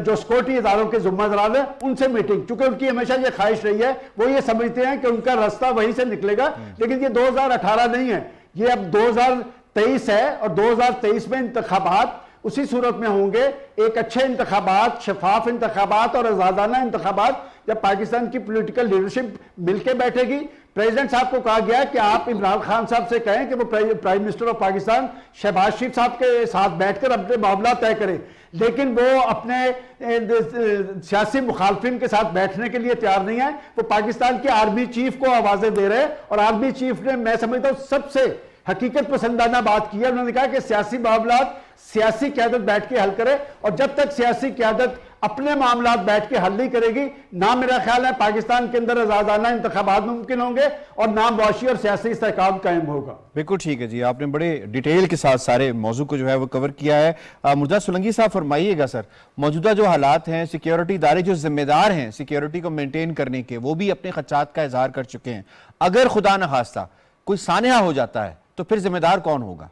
جو سیکورٹی اداروں کے ذمہ داران ہیں ان سے میٹنگ, چونکہ ان کی ہمیشہ یہ خواہش رہی ہے, وہ یہ سمجھتے ہیں کہ ان کا راستہ وہیں سے نکلے گا. لیکن یہ 2018 نہیں ہے, یہ اب 2023 ہے, اور 2023 میں انتخابات اسی صورت میں ہوں گے, ایک اچھے انتخابات, شفاف انتخابات اور آزادانہ انتخابات, جب پاکستان کی پولیٹیکل لیڈرشپ مل کے بیٹھے گی. پریزیڈنٹ صاحب کو کہا گیا کہ آپ عمران خان صاحب سے کہیں کہ وہ prime minister of Pakistan Shehbaz Sharif sahab کے ساتھ بیٹھ کر اپنے معاملات طے کریں, لیکن وہ اپنے سیاسی مخالفین کے ساتھ بیٹھنے کے لیے تیار نہیں ہے. وہ پاکستان کے آرمی چیف کو آوازیں دے رہے ہیں, اور آرمی چیف نے میں سمجھتا ہوں سب سے حقیقت پسندانہ بات کی ہے. انہوں نے کہا کہ سیاسی معاملات سیاسی قیادت بیٹھ کے حل کرے, اور جب تک سیاسی قیادت اپنے معاملات بیٹھ کے حل نہیں کرے گی, نہ میرا خیال ہے پاکستان کے اندر آزادانہ انتخابات ممکن ہوں گے اور نہ معاشی اور سیاسی استحکام قائم ہوگا. بالکل ٹھیک ہے جی, آپ نے بڑے ڈیٹیل کے ساتھ سارے موضوع کو جو ہے وہ کور کیا ہے. مرزا سولنگی صاحب فرمائیے گا سر, موجودہ جو حالات ہیں, سیکیورٹی ادارے جو ذمہ دار ہیں سیکیورٹی کو مینٹین کرنے کے, وہ بھی اپنے خدشات کا اظہار کر چکے ہیں. اگر خدا نخواستہ کوئی سانحہ ہو جاتا ہے تو پھر ذمہ دار کون ہوگا؟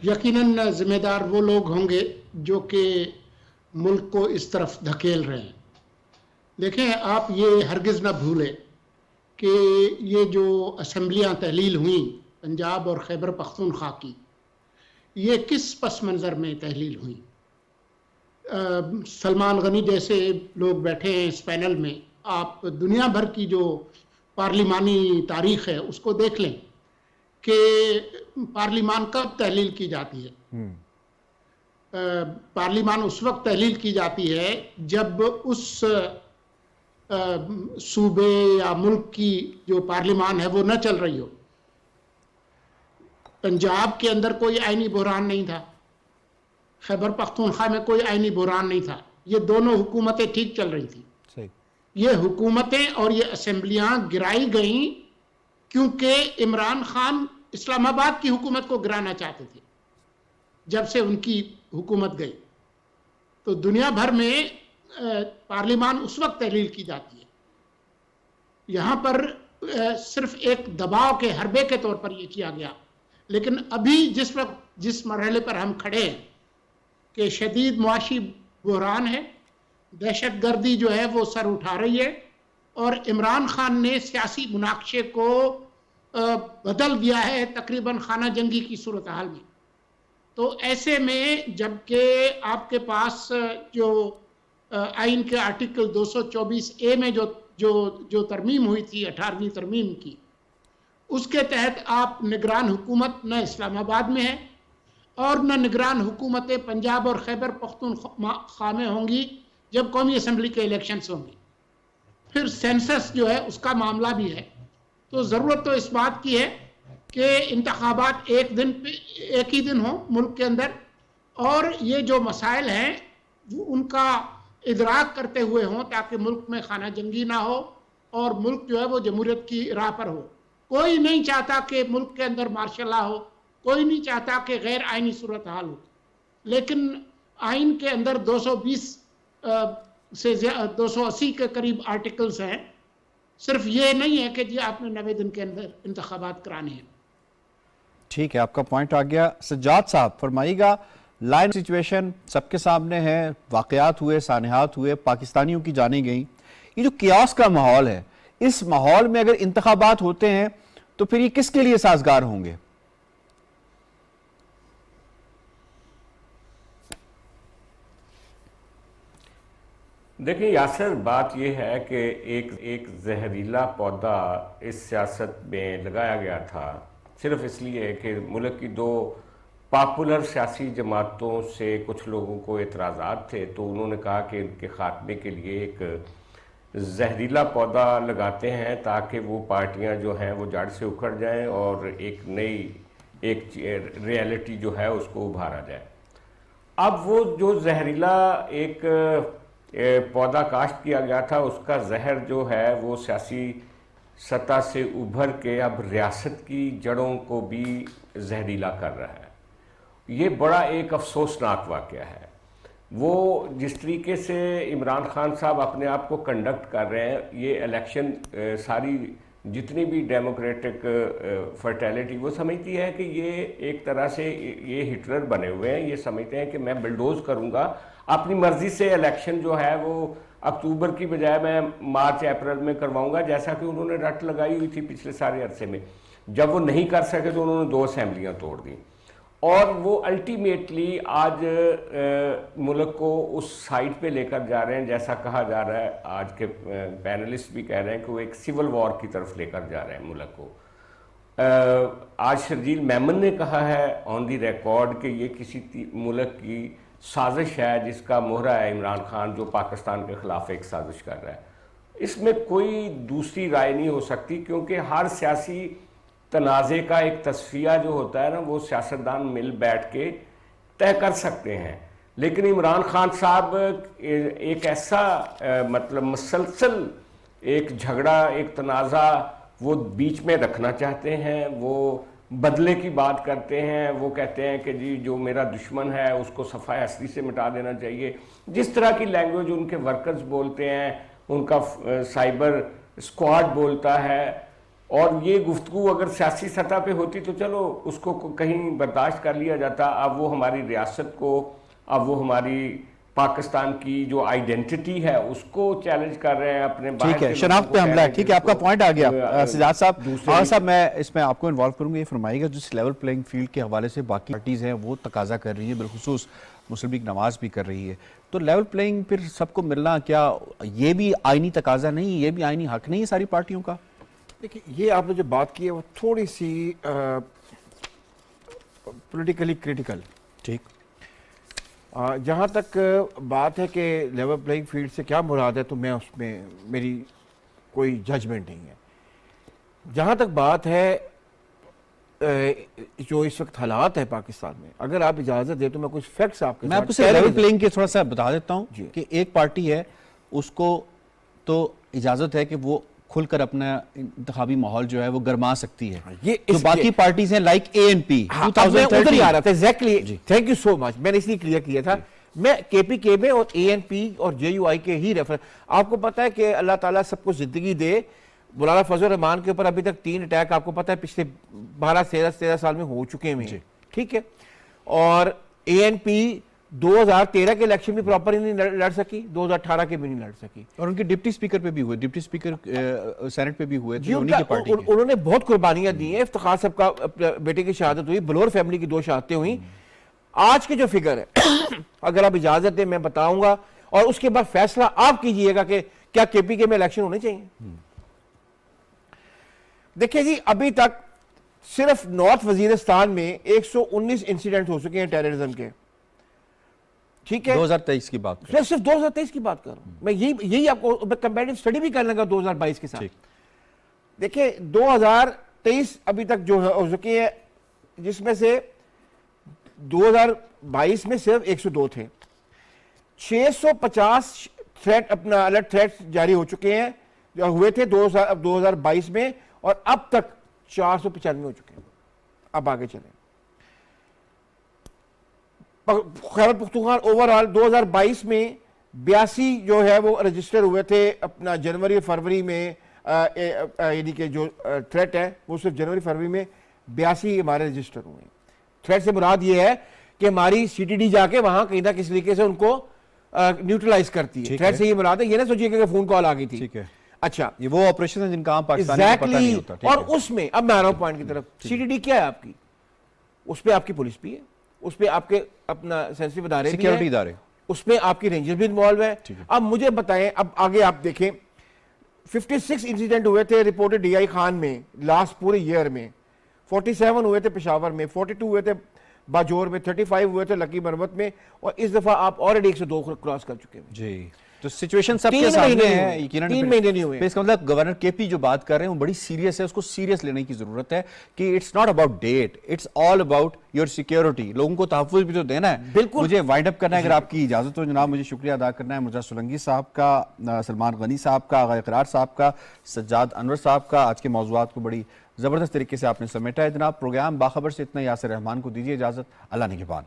یقیناً ذمہ دار وہ لوگ ہوں گے جو کہ ملک کو اس طرف دھکیل رہے ہیں. دیکھیں, آپ یہ ہرگز نہ بھولیں کہ یہ جو اسمبلیاں تحلیل ہوئیں پنجاب اور خیبر پختونخوا کی, یہ کس پس منظر میں تحلیل ہوئیں. سلمان غنی جیسے لوگ بیٹھے ہیں اس پینل میں, آپ دنیا بھر کی جو پارلیمانی تاریخ ہے اس کو دیکھ لیں کہ پارلیمان کب تحلیل کی جاتی ہے. پارلیمان اس وقت تحلیل کی جاتی ہے جب اس صوبے یا ملک کی جو پارلیمان ہے وہ نہ چل رہی ہو. پنجاب کے اندر کوئی آئینی بحران نہیں تھا, خیبر پختونخوا میں کوئی آئینی بحران نہیں تھا, یہ دونوں حکومتیں ٹھیک چل رہی تھیں. یہ حکومتیں اور یہ اسمبلیاں گرائی گئیں کیونکہ عمران خان اسلام آباد کی حکومت کو گرانا چاہتے تھے. جب سے ان کی حکومت گئی تو دنیا بھر میں پارلیمان اس وقت تحلیل کی جاتی ہے. یہاں پر صرف ایک دباؤ کے حربے کے طور پر یہ کیا گیا, لیکن ابھی جس مرحلے پر ہم کھڑے ہیں کہ شدید معاشی بحران ہے, دہشت گردی جو ہے وہ سر اٹھا رہی ہے, اور عمران خان نے سیاسی مناقشے کو بدل دیا ہے تقریباً خانہ جنگی کی صورتحال میں. تو ایسے میں جب کہ آپ کے پاس جو آئین کے آرٹیکل 224A میں جو ترمیم ہوئی تھی 18ویں ترمیم کی, اس کے تحت آپ نگران حکومت نہ اسلام آباد میں ہے اور نہ نگران حکومتیں پنجاب اور خیبر پختونخوا میں ہوں گی جب قومی اسمبلی کے الیکشنز ہوں گے. پھر سینسس جو ہے اس کا معاملہ بھی ہے. تو ضرورت تو اس بات کی ہے کہ انتخابات ایک ہی دن ہوں ملک کے اندر, اور یہ جو مسائل ہیں وہ ان کا ادراک کرتے ہوئے ہوں تاکہ ملک میں خانہ جنگی نہ ہو اور ملک جو ہے وہ جمہوریت کی راہ پر ہو. کوئی نہیں چاہتا کہ ملک کے اندر مارشل لا ہو, کوئی نہیں چاہتا کہ غیر آئینی صورتحال ہو, لیکن آئین کے اندر 220 سے 280 کے قریب آرٹیکلز ہیں. صرف یہ نہیں ہے کہ جی آپ نے 90 دن کے اندر انتخابات کرانے ہیں. ٹھیک ہے, آپ کا پوائنٹ آ گیا. سجاد صاحب فرمائیے گا, لائن سچویشن سب کے سامنے ہے, واقعات ہوئے, سانحات ہوئے, پاکستانیوں کی جانیں گئیں, یہ جو کیاس کا ماحول ہے, اس ماحول میں اگر انتخابات ہوتے ہیں تو پھر یہ کس کے لیے سازگار ہوں گے؟ دیکھیں یاسر, بات یہ ہے کہ ایک زہریلا پودا اس سیاست میں لگایا گیا تھا صرف اس لیے کہ ملک کی دو پاپولر سیاسی جماعتوں سے کچھ لوگوں کو اعتراضات تھے, تو انہوں نے کہا کہ ان کے خاتمے کے لیے ایک زہریلا پودا لگاتے ہیں تاکہ وہ پارٹیاں جو ہیں وہ جڑ سے اکھڑ جائیں اور ایک نئی ریئلٹی جو ہے اس کو ابھارا جائے. اب وہ جو زہریلا ایک پودا کاشت کیا گیا تھا, اس کا زہر جو ہے وہ سیاسی سطح سے ابھر کے اب ریاست کی جڑوں کو بھی زہریلا کر رہا ہے. یہ بڑا ایک افسوسناک واقعہ ہے. وہ جس طریقے سے عمران خان صاحب اپنے آپ کو کنڈکٹ کر رہے ہیں, یہ الیکشن ساری جتنی بھی ڈیموکریٹک فرٹیلٹی وہ سمجھتی ہے کہ یہ ایک طرح سے یہ ہٹلر بنے ہوئے ہیں. یہ سمجھتے ہیں کہ میں بلڈوز کروں گا, اپنی مرضی سے الیکشن جو ہے وہ اکتوبر کی بجائے میں مارچ اپریل میں کرواؤں گا, جیسا کہ انہوں نے رٹ لگائی ہوئی تھی پچھلے سارے عرصے میں. جب وہ نہیں کر سکے تو انہوں نے 2 اسمبلیاں توڑ دیں, اور وہ الٹیمیٹلی آج ملک کو اس سائٹ پہ لے کر جا رہے ہیں, جیسا کہا جا رہا ہے, آج کے پینلسٹ بھی کہہ رہے ہیں کہ وہ ایک سول وار کی طرف لے کر جا رہے ہیں ملک کو. آج شرجیل میمن نے کہا ہے آن دی ریکارڈ کہ یہ کسی ملک کی سازش ہے جس کا مہرا ہے عمران خان, جو پاکستان کے خلاف ایک سازش کر رہا ہے. اس میں کوئی دوسری رائے نہیں ہو سکتی, کیونکہ ہر سیاسی تنازع کا ایک تصفیہ جو ہوتا ہے نا وہ سیاستدان مل بیٹھ کے طے کر سکتے ہیں، لیکن عمران خان صاحب ایک ایسا مطلب مسلسل ایک جھگڑا، ایک تنازع وہ بیچ میں رکھنا چاہتے ہیں، وہ بدلے کی بات کرتے ہیں، وہ کہتے ہیں کہ جی جو میرا دشمن ہے اس کو صفحہ ہستی سے مٹا دینا چاہیے. جس طرح کی لینگویج ان کے ورکرز بولتے ہیں، ان کا سائبر اسکواڈ بولتا ہے، اور یہ گفتگو اگر سیاسی سطح پہ ہوتی تو چلو اس کو کہیں برداشت کر لیا جاتا. اب وہ ہماری ریاست کو، اب وہ ہماری پاکستان کی جو آئیڈینٹی ہے اس کو چیلنج کر رہے ہیں اپنے باہر. ٹھیک ہے، شناخت پہ حملہ ہے. ٹھیک ہے، آپ کا پوائنٹ آ گیا. سجاد صاحب میں اس میں آپ کو انوالو کروں گا. یہ فرمائیے گا جس لیول پلینگ فیلڈ کے حوالے سے باقی پارٹیز ہیں وہ تقاضا کر رہی ہے، بالخصوص مسلم لیگ نواز بھی کر رہی ہے، تو لیول پلینگ پھر سب کو ملنا کیا یہ بھی آئینی تقاضا نہیں، یہ بھی آئینی حق نہیں ہے ساری پارٹیوں کا؟ دیکھیں یہ آپ نے جو بات کی ہے وہ تھوڑی سی پولیٹیکلی کریٹیکل. ٹھیک. جہاں تک بات ہے کہ لیول پلینگ فیلڈ سے کیا مراد ہے تو میں اس میں میری کوئی ججمنٹ نہیں ہے. جہاں تک بات ہے جو اس وقت حالات ہے پاکستان میں، اگر آپ اجازت دیں تو میں کچھ فیکٹس آپ کے میں آپ کو لیول پلینگ کے تھوڑا سا بتا دیتا ہوں جی. کہ ایک پارٹی ہے اس کو تو اجازت ہے کہ وہ کھل کر اپنا انتخابی ماحول جو ہے وہ گرما سکتی ہے. جو باقی پارٹیز ہیں لائک اے این پی، میں ادھر ہی آ رہا تھا. ایگزیکٹلی، تھینک یو سو مچ. میں نے اس لیے کلیئر کیا تھا، میں کے پی کے میں اور اے این پی اور جے یو آئی کے ہی ریفر. آپ کو پتا ہے کہ اللہ تعالیٰ سب کو زندگی دے، مولانا فضل الرحمان کے اوپر ابھی تک 3 اٹیک آپ کو پتا ہے پچھلے 12-13 سال میں ہو چکے ہیں. ٹھیک ہے، اور اے این پی 2013 کے الیکشن بھی پراپر نہیں لڑ سکی، 2018 کے بھی نہیں لڑ سکی، اور ان کے ڈپٹی سپیکر پہ بھی ہوئے، ڈپٹی سپیکر سینٹ پہ بھی ہوئے تھے انہی کی پارٹی کے. انہوں نے بہت قربانیاں دی ہیں. افتخار صاحب کا بیٹے کی شہادت ہوئی، بلور فیملی کی 2 شہادتیں ہوئیں. آج کی جو فگر ہے اگر آپ اجازت دیں میں بتاؤں گا، اور اس کے بعد فیصلہ آپ کیجئے گا کہ کیا کے پی کے میں الیکشن ہونے چاہیے. دیکھیں جی، ابھی تک صرف نارتھ وزیرستان میں 119 انسیڈنٹ ہو چکے ہیں ٹیررزم کے. ٹھیک ہے، 2023 کی بات کریں. صرف 2023 کی بات کر رہا ہوں میں. یہی آپ کو کمپیریٹیو اسٹڈی بھی کر لیں گا 2022 کے ساتھ. دیکھیں 2023 ابھی تک جو ہو چکی ہے، جس میں سے 2022 میں صرف 102 تھے. 650 تھریٹ اپنا الرٹ تھریٹ جاری ہو چکے ہیں جو ہوئے تھے 2022 میں، اور اب تک 495 ہو چکے ہیں. اب آگے چلیں. خیبر پختونخوا اوورآل 2022 میں 82 جو ہے وہ رجسٹر ہوئے تھے اپنا جنوری فروری میں. یعنی کہ جو تھریٹ ہے وہ صرف جنوری فروری میں 82 ہمارے رجسٹر ہوئے ہیں. تھریٹ سے مراد یہ ہے کہ ہماری سی ٹی ڈی جا کے وہاں کہیں نہ کسی طریقے سے ان کو نیوٹرلائز کرتی ہے. تھریٹ سے یہ مراد ہے، یہ نہ سوچیے کہ فون کال آ گئی تھی. ٹھیک ہے، اچھا یہ وہ آپریشن ہیں جن کا عام پاکستانی کو پتہ نہیں ہوتا. اور اس میں اب میں آ رہا ہوں پوائنٹ کی طرف. سی ٹی ڈی کیا ہے آپ کی؟ اس پہ آپ کی پولیس بھی ہے، اس پہ آپ کے اپنا سینسٹیو ادارے بھی ہیں، سیکیورٹی ادارے، اس میں آپ کی رینجر بھی انوالو ہے. اب مجھے بتائیں، اب آگے آپ دیکھیں 56 انسیڈنٹ ہوئے تھے رپورٹڈ ڈی آئی خان میں لاسٹ پورے ایئر میں. 47 ہوئے تھے پشاور میں، 42 ہوئے تھے باجور میں، 35 ہوئے تھے لکی مرمت میں، اور اس دفعہ آپ آلریڈی 102 کراس کر چکے ہیں. جی تو سچویشن سب کے سامنے ہے. یقیناً 3 مہینے نہیں ہوئے. اس کا مطلب گورنر کے پی جو بات کر رہے ہیں وہ بڑی سیریس ہے، اس کو سیریس لینے کی ضرورت ہے کہ it's not about date, it's all about your security. لوگوں کو تحفظ بھی تو دینا ہے. بالکل. مجھے وائنڈ اپ کرنا ہے، اگر آپ کی اجازت ہو جناب. مجھے شکریہ ادا کرنا ہے مرزا سولنگی صاحب کا، سلمان غنی صاحب کا، آغا اقرار صاحب کا، سجاد انور صاحب کا. آج کے موضوعات کو بڑی زبردست طریقے سے آپ نے سمیٹا ہے جناب. پروگرام باخبر سے اتنا. یاسر رحمان کو دیجیے اجازت. اللہ نگہبان.